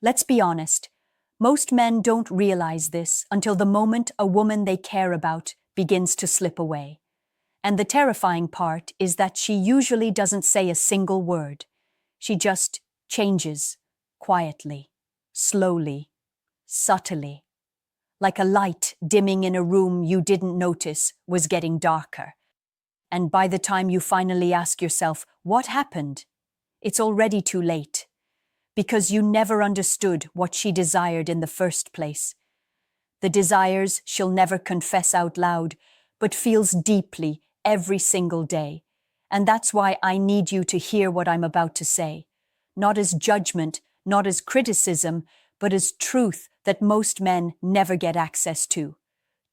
Let's be honest, most men don't realize this until the moment a woman they care about begins to slip away. And the terrifying part is that she usually doesn't say a single word. She just changes, quietly, slowly, subtly, like a light dimming in a room you didn't notice was getting darker. And by the time you finally ask yourself, what happened? It's already too late. Because you never understood what she desired in the first place. The desires she'll never confess out loud, but feels deeply every single day. And that's why I need you to hear what I'm about to say. Not as judgment, not as criticism, but as truth that most men never get access to.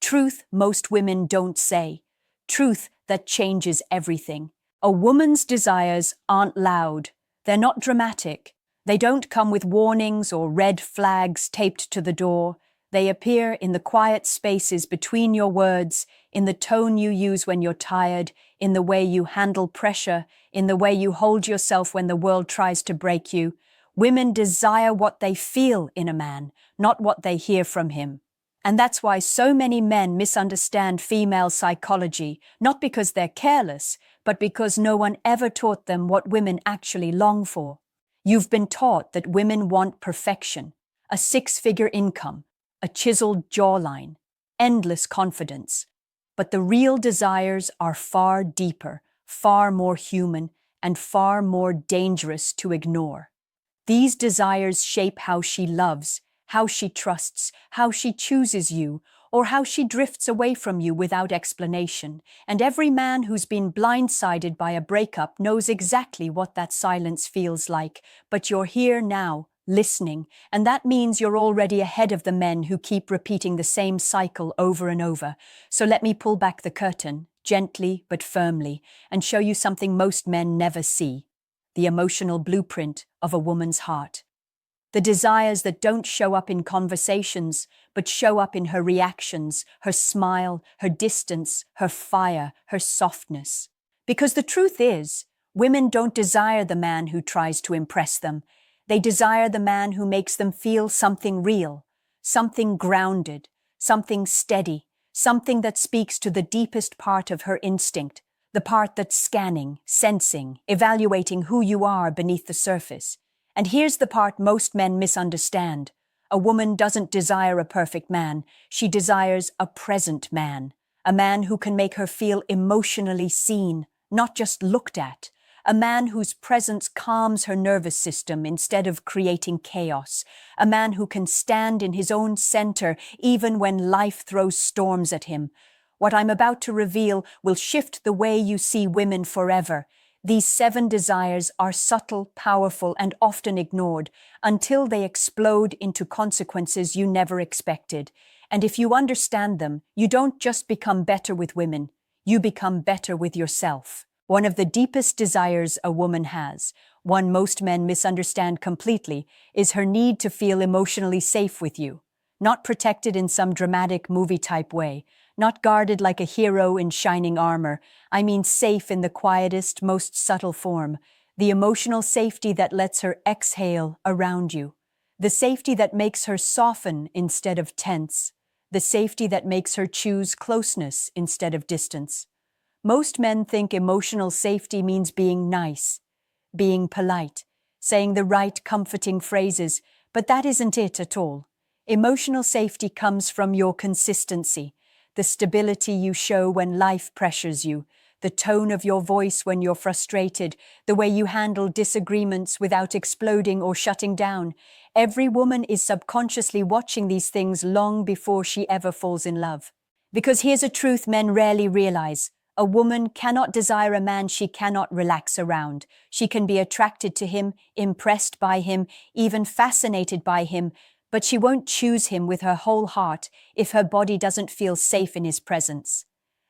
Truth most women don't say. Truth that changes everything. A woman's desires aren't loud. They're not dramatic. They don't come with warnings or red flags taped to the door. They appear in the quiet spaces between your words, in the tone you use when you're tired, in the way you handle pressure, in the way you hold yourself when the world tries to break you. Women desire what they feel in a man, not what they hear from him. And that's why so many men misunderstand female psychology, not because they're careless, but because no one ever taught them what women actually long for. You've been taught that women want perfection, a six-figure income, a chiseled jawline, endless confidence. But the real desires are far deeper, far more human, and far more dangerous to ignore. These desires shape how she loves, how she trusts, how she chooses you, or how she drifts away from you without explanation. And every man who's been blindsided by a breakup knows exactly what that silence feels like. But you're here now, listening, and that means you're already ahead of the men who keep repeating the same cycle over and over. So let me pull back the curtain, gently but firmly, and show you something most men never see: the emotional blueprint of a woman's heart. The desires that don't show up in conversations, but show up in her reactions, her smile, her distance, her fire, her softness. Because the truth is, women don't desire the man who tries to impress them. They desire the man who makes them feel something real, something grounded, something steady, something that speaks to the deepest part of her instinct, the part that's scanning, sensing, evaluating who you are beneath the surface. And here's the part most men misunderstand. A woman doesn't desire a perfect man. She desires a present man. A man who can make her feel emotionally seen, not just looked at. A man whose presence calms her nervous system instead of creating chaos. A man who can stand in his own center even when life throws storms at him. What I'm about to reveal will shift the way you see women forever. These 7 desires are subtle, powerful, and often ignored until they explode into consequences you never expected. And if you understand them, you don't just become better with women, you become better with yourself. One of the deepest desires a woman has, one most men misunderstand completely, is her need to feel emotionally safe with you. Not protected in some dramatic movie-type way, not guarded like a hero in shining armor. I mean safe in the quietest, most subtle form. The emotional safety that lets her exhale around you. The safety that makes her soften instead of tense. The safety that makes her choose closeness instead of distance. Most men think emotional safety means being nice, being polite, saying the right comforting phrases, but that isn't it at all. Emotional safety comes from your consistency, the stability you show when life pressures you, the tone of your voice when you're frustrated, the way you handle disagreements without exploding or shutting down. Every woman is subconsciously watching these things long before she ever falls in love. Because here's a truth men rarely realize. A woman cannot desire a man she cannot relax around. She can be attracted to him, impressed by him, even fascinated by him, but she won't choose him with her whole heart if her body doesn't feel safe in his presence.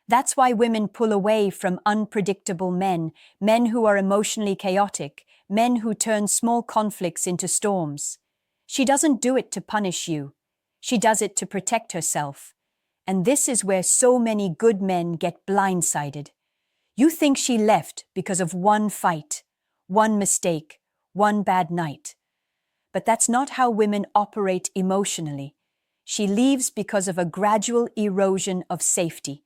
That's why women pull away from unpredictable men, men who are emotionally chaotic, men who turn small conflicts into storms. She doesn't do it to punish you. She does it to protect herself. And this is where so many good men get blindsided. You think she left because of one fight, one mistake, one bad night. But that's not how women operate emotionally. She leaves because of a gradual erosion of safety.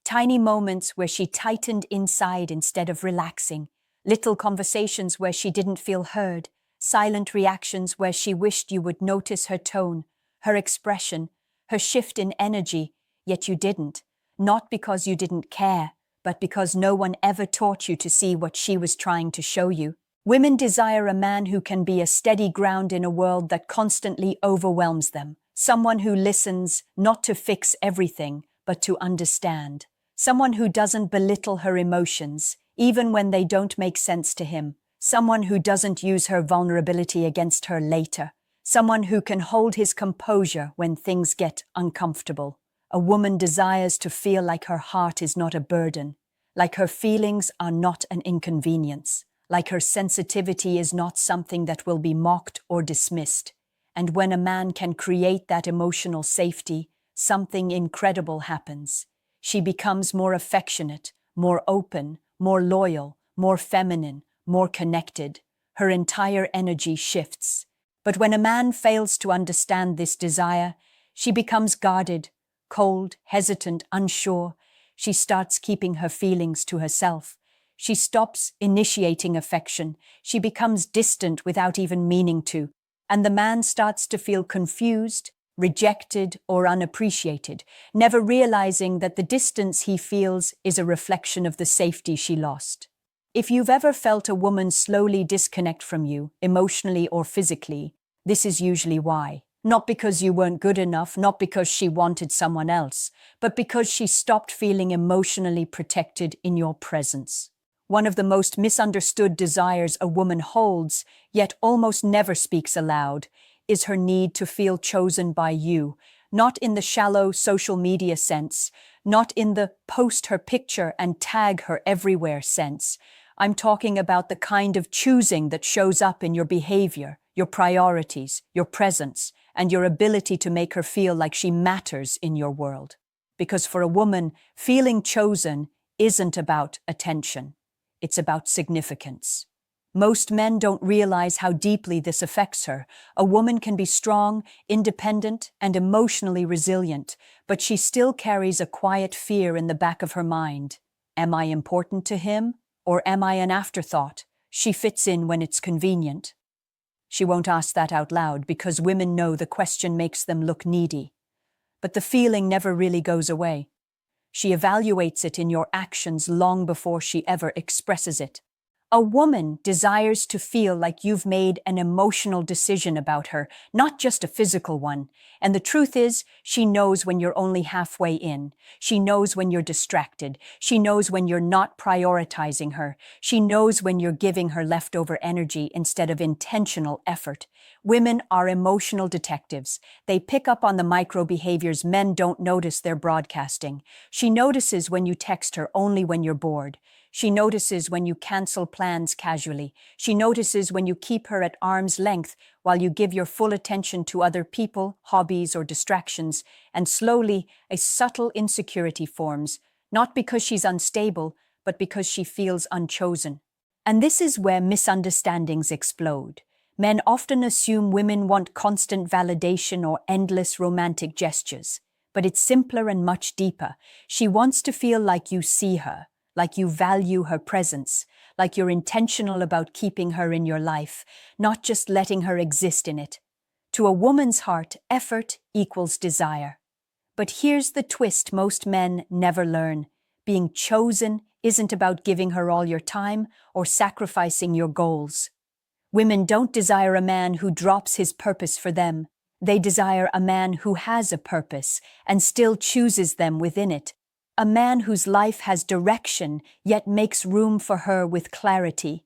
Tiny moments where she tightened inside instead of relaxing, little conversations where she didn't feel heard, silent reactions where she wished you would notice her tone, her expression, her shift in energy, yet you didn't. Not because you didn't care, but because no one ever taught you to see what she was trying to show you. Women desire a man who can be a steady ground in a world that constantly overwhelms them. Someone who listens, not to fix everything, but to understand. Someone who doesn't belittle her emotions, even when they don't make sense to him. Someone who doesn't use her vulnerability against her later. Someone who can hold his composure when things get uncomfortable. A woman desires to feel like her heart is not a burden, like her feelings are not an inconvenience, like her sensitivity is not something that will be mocked or dismissed. And when a man can create that emotional safety, something incredible happens. She becomes more affectionate, more open, more loyal, more feminine, more connected. Her entire energy shifts. But when a man fails to understand this desire, she becomes guarded, cold, hesitant, unsure. She starts keeping her feelings to herself. She stops initiating affection. She becomes distant without even meaning to. And the man starts to feel confused, rejected, or unappreciated, never realizing that the distance he feels is a reflection of the safety she lost. If you've ever felt a woman slowly disconnect from you, emotionally or physically, this is usually why. Not because you weren't good enough, not because she wanted someone else, but because she stopped feeling emotionally protected in your presence. One of the most misunderstood desires a woman holds, yet almost never speaks aloud, is her need to feel chosen by you, not in the shallow social media sense, not in the post her picture and tag her everywhere sense. I'm talking about the kind of choosing that shows up in your behavior, your priorities, your presence, and your ability to make her feel like she matters in your world. Because for a woman, feeling chosen isn't about attention. It's about significance. Most men don't realize how deeply this affects her. A woman can be strong, independent, and emotionally resilient, but she still carries a quiet fear in the back of her mind. Am I important to him? Or am I an afterthought? She fits in when it's convenient. She won't ask that out loud because women know the question makes them look needy. But the feeling never really goes away. She evaluates it in your actions long before she ever expresses it. A woman desires to feel like you've made an emotional decision about her, not just a physical one. And the truth is, she knows when you're only halfway in. She knows when you're distracted. She knows when you're not prioritizing her. She knows when you're giving her leftover energy instead of intentional effort. Women are emotional detectives. They pick up on the micro behaviors men don't notice they're broadcasting. She notices when you text her only when you're bored. She notices when you cancel plans casually. She notices when you keep her at arm's length while you give your full attention to other people, hobbies, or distractions, and slowly a subtle insecurity forms, not because she's unstable, but because she feels unchosen. And this is where misunderstandings explode. Men often assume women want constant validation or endless romantic gestures. But it's simpler and much deeper. She wants to feel like you see her, like you value her presence, like you're intentional about keeping her in your life, not just letting her exist in it. To a woman's heart, effort equals desire. But here's the twist most men never learn. Being chosen isn't about giving her all your time or sacrificing your goals. Women don't desire a man who drops his purpose for them. They desire a man who has a purpose and still chooses them within it. A man whose life has direction, yet makes room for her with clarity.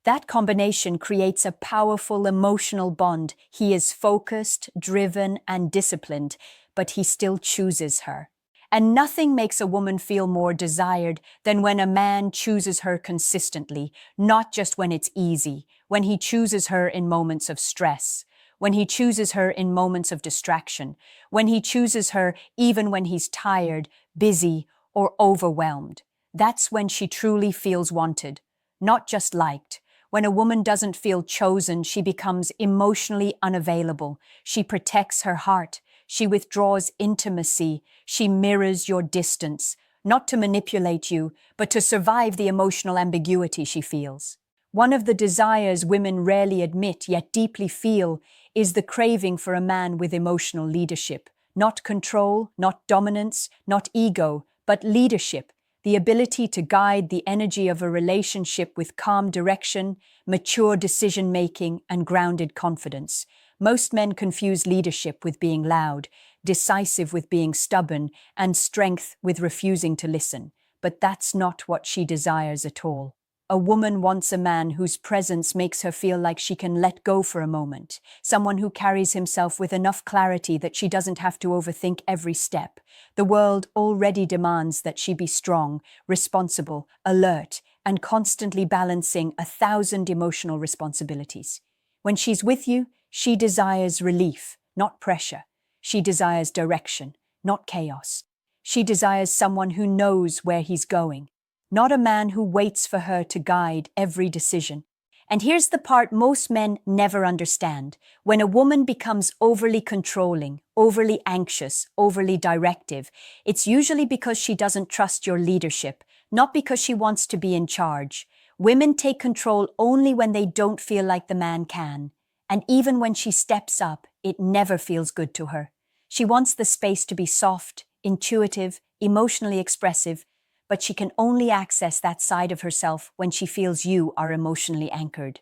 That combination creates a powerful emotional bond. He is focused, driven, and disciplined, but he still chooses her. And nothing makes a woman feel more desired than when a man chooses her consistently, not just when it's easy, when he chooses her in moments of stress, when he chooses her in moments of distraction, when he chooses her even when he's tired, busy, or overwhelmed. That's when she truly feels wanted, not just liked. When a woman doesn't feel chosen, she becomes emotionally unavailable. She protects her heart. She withdraws intimacy. She mirrors your distance, not to manipulate you, but to survive the emotional ambiguity she feels. One of the desires women rarely admit yet deeply feel is the craving for a man with emotional leadership. Not control, not dominance, not ego, but leadership. The ability to guide the energy of a relationship with calm direction, mature decision-making, and grounded confidence. Most men confuse leadership with being loud, decisive with being stubborn, and strength with refusing to listen. But that's not what she desires at all. A woman wants a man whose presence makes her feel like she can let go for a moment, someone who carries himself with enough clarity that she doesn't have to overthink every step. The world already demands that she be strong, responsible, alert, and constantly balancing 1,000 emotional responsibilities. When she's with you, she desires relief, not pressure. She desires direction, not chaos. She desires someone who knows where he's going, not a man who waits for her to guide every decision. And here's the part most men never understand. When a woman becomes overly controlling, overly anxious, overly directive, it's usually because she doesn't trust your leadership, not because she wants to be in charge. Women take control only when they don't feel like the man can. And even when she steps up, it never feels good to her. She wants the space to be soft, intuitive, emotionally expressive, but she can only access that side of herself when she feels you are emotionally anchored.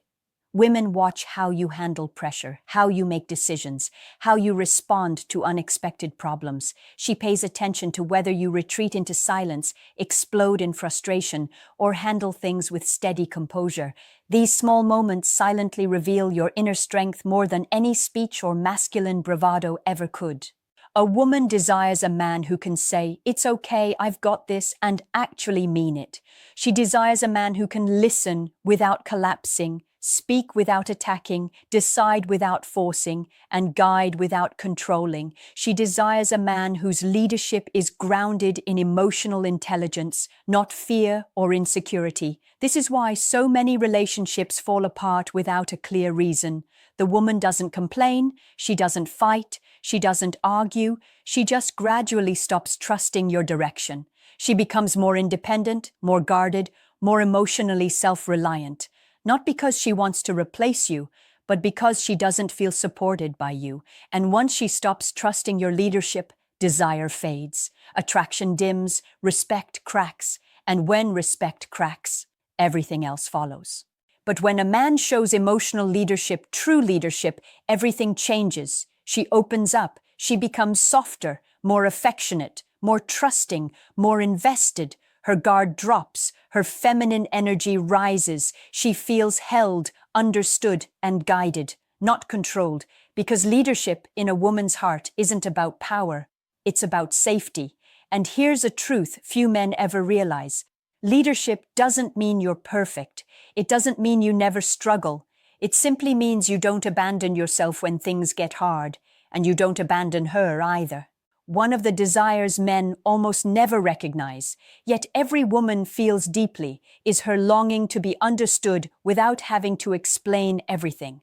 Women watch how you handle pressure, how you make decisions, how you respond to unexpected problems. She pays attention to whether you retreat into silence, explode in frustration, or handle things with steady composure. These small moments silently reveal your inner strength more than any speech or masculine bravado ever could. A woman desires a man who can say, "It's okay, I've got this," and actually mean it. She desires a man who can listen without collapsing, speak without attacking, decide without forcing, and guide without controlling. She desires a man whose leadership is grounded in emotional intelligence, not fear or insecurity. This is why so many relationships fall apart without a clear reason. The woman doesn't complain, she doesn't fight, she doesn't argue, she just gradually stops trusting your direction. She becomes more independent, more guarded, more emotionally self-reliant, not because she wants to replace you, but because she doesn't feel supported by you. And once she stops trusting your leadership, desire fades, attraction dims, respect cracks, and when respect cracks, everything else follows. But when a man shows emotional leadership, true leadership, everything changes. She opens up, she becomes softer, more affectionate, more trusting, more invested. Her guard drops, her feminine energy rises. She feels held, understood, and guided, not controlled, because leadership in a woman's heart isn't about power, it's about safety. And here's a truth few men ever realize. Leadership doesn't mean you're perfect. It doesn't mean you never struggle. It simply means you don't abandon yourself when things get hard, and you don't abandon her either. One of the desires men almost never recognize, yet every woman feels deeply, is her longing to be understood without having to explain everything.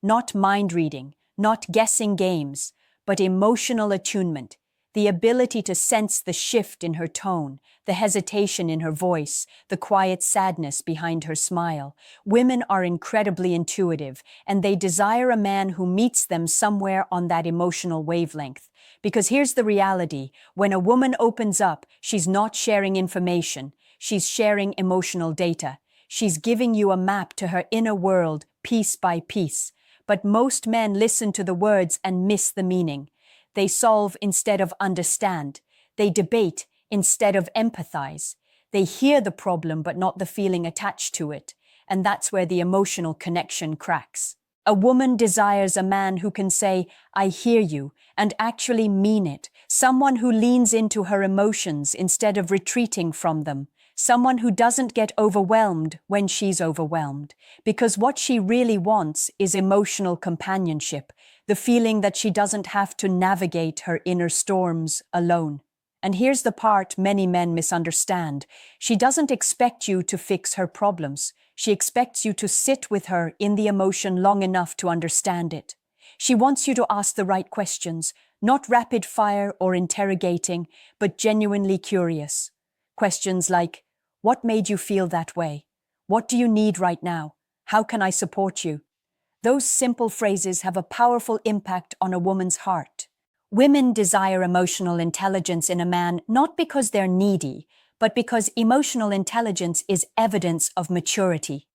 Not mind reading, not guessing games, but emotional attunement. The ability to sense the shift in her tone, the hesitation in her voice, the quiet sadness behind her smile. Women are incredibly intuitive, and they desire a man who meets them somewhere on that emotional wavelength. Because here's the reality, when a woman opens up, she's not sharing information, she's sharing emotional data. She's giving you a map to her inner world, piece by piece. But most men listen to the words and miss the meaning. They solve instead of understand. They debate instead of empathize. They hear the problem but not the feeling attached to it. And that's where the emotional connection cracks. A woman desires a man who can say, "I hear you," and actually mean it. Someone who leans into her emotions instead of retreating from them. Someone who doesn't get overwhelmed when she's overwhelmed. Because what she really wants is emotional companionship, the feeling that she doesn't have to navigate her inner storms alone. And here's the part many men misunderstand. She doesn't expect you to fix her problems. She expects you to sit with her in the emotion long enough to understand it. She wants you to ask the right questions, not rapid fire or interrogating, but genuinely curious. Questions like, what made you feel that way? What do you need right now? How can I support you? Those simple phrases have a powerful impact on a woman's heart. Women desire emotional intelligence in a man not because they're needy, but because emotional intelligence is evidence of maturity.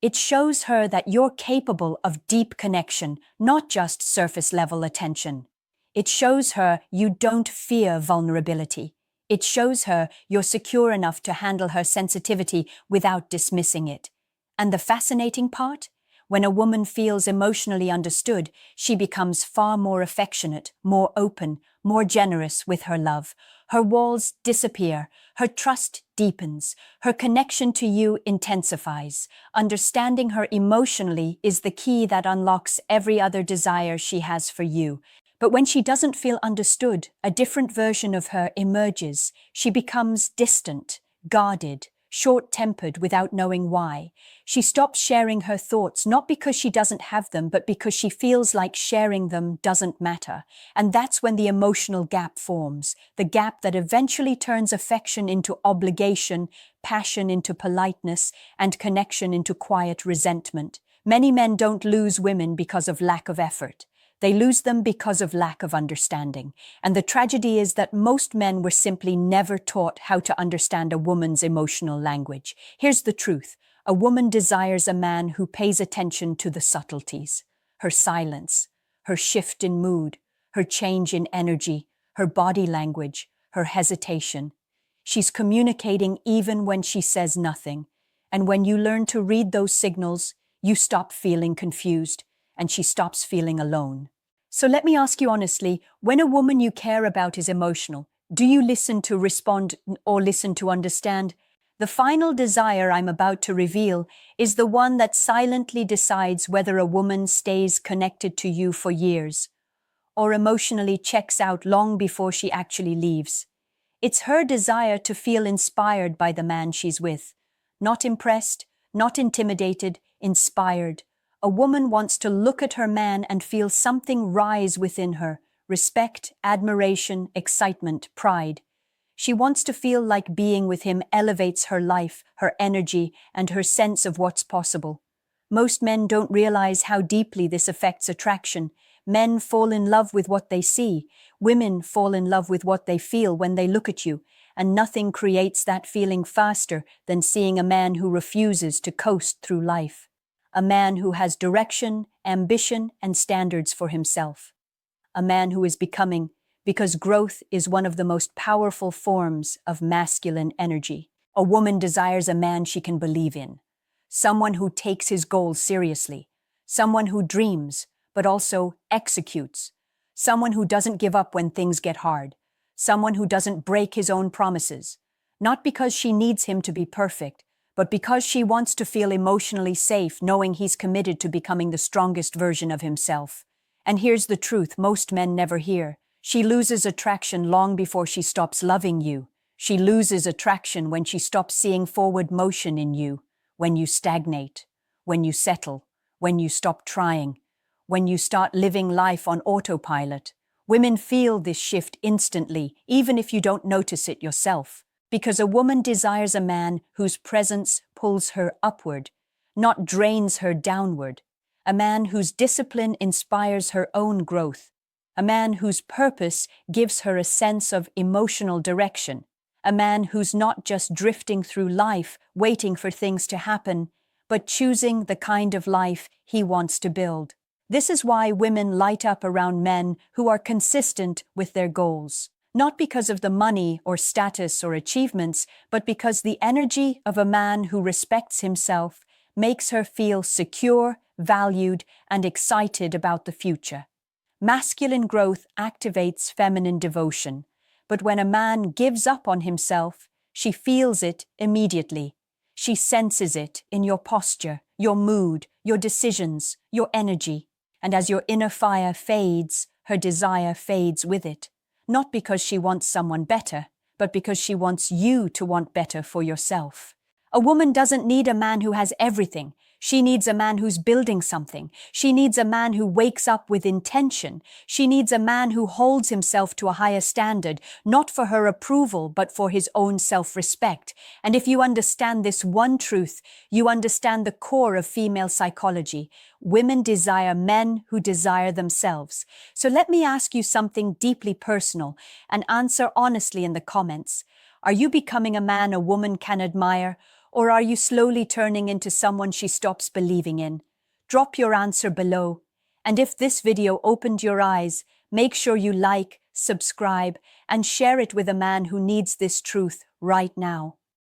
It shows her that you're capable of deep connection, not just surface-level attention. It shows her you don't fear vulnerability. It shows her you're secure enough to handle her sensitivity without dismissing it. And the fascinating part? When a woman feels emotionally understood, she becomes far more affectionate, more open, more generous with her love. Her walls disappear, her trust deepens, her connection to you intensifies. Understanding her emotionally is the key that unlocks every other desire she has for you. But when she doesn't feel understood, a different version of her emerges. She becomes distant, guarded, short-tempered without knowing why. She stops sharing her thoughts not because she doesn't have them, but because she feels like sharing them doesn't matter. And that's when the emotional gap forms, the gap that eventually turns affection into obligation, passion into politeness, and connection into quiet resentment. Many men don't lose women because of lack of effort. They lose them because of lack of understanding. And the tragedy is that most men were simply never taught how to understand a woman's emotional language. Here's the truth. A woman desires a man who pays attention to the subtleties. Her silence, her shift in mood, her change in energy, her body language, her hesitation. She's communicating even when she says nothing. And when you learn to read those signals, you stop feeling confused, and she stops feeling alone. So let me ask you honestly, when a woman you care about is emotional, do you listen to respond or listen to understand? The final desire I'm about to reveal is the one that silently decides whether a woman stays connected to you for years or emotionally checks out long before she actually leaves. It's her desire to feel inspired by the man she's with. Not impressed, not intimidated, inspired. A woman wants to look at her man and feel something rise within her: respect, admiration, excitement, pride. She wants to feel like being with him elevates her life, her energy, and her sense of what's possible. Most men don't realize how deeply this affects attraction. Men fall in love with what they see. Women fall in love with what they feel when they look at you, and nothing creates that feeling faster than seeing a man who refuses to coast through life. A man who has direction, ambition, and standards for himself. A man who is becoming, because growth is one of the most powerful forms of masculine energy. A woman desires a man she can believe in. Someone who takes his goals seriously. Someone who dreams, but also executes. Someone who doesn't give up when things get hard. Someone who doesn't break his own promises. Not because she needs him to be perfect, but because she wants to feel emotionally safe knowing he's committed to becoming the strongest version of himself. And here's the truth most men never hear. She loses attraction long before she stops loving you. She loses attraction when she stops seeing forward motion in you, when you stagnate, when you settle, when you stop trying, when you start living life on autopilot. Women feel this shift instantly, even if you don't notice it yourself. Because a woman desires a man whose presence pulls her upward, not drains her downward. A man whose discipline inspires her own growth. A man whose purpose gives her a sense of emotional direction. A man who's not just drifting through life, waiting for things to happen, but choosing the kind of life he wants to build. This is why women light up around men who are consistent with their goals. Not because of the money or status or achievements, but because the energy of a man who respects himself makes her feel secure, valued, and excited about the future. Masculine growth activates feminine devotion, but when a man gives up on himself, she feels it immediately. She senses it in your posture, your mood, your decisions, your energy. And as your inner fire fades, her desire fades with it. not because she wants someone better, but because she wants you to want better for yourself. A woman doesn't need a man who has everything. She needs a man who's building something. She needs a man who wakes up with intention. She needs a man who holds himself to a higher standard, not for her approval, but for his own self-respect. And if you understand this one truth, you understand the core of female psychology. Women desire men who desire themselves. So let me ask you something deeply personal and answer honestly in the comments. Are you becoming a man a woman can admire? Or are you slowly turning into someone she stops believing in? Drop your answer below. And if this video opened your eyes, make sure you like, subscribe, and share it with a man who needs this truth right now.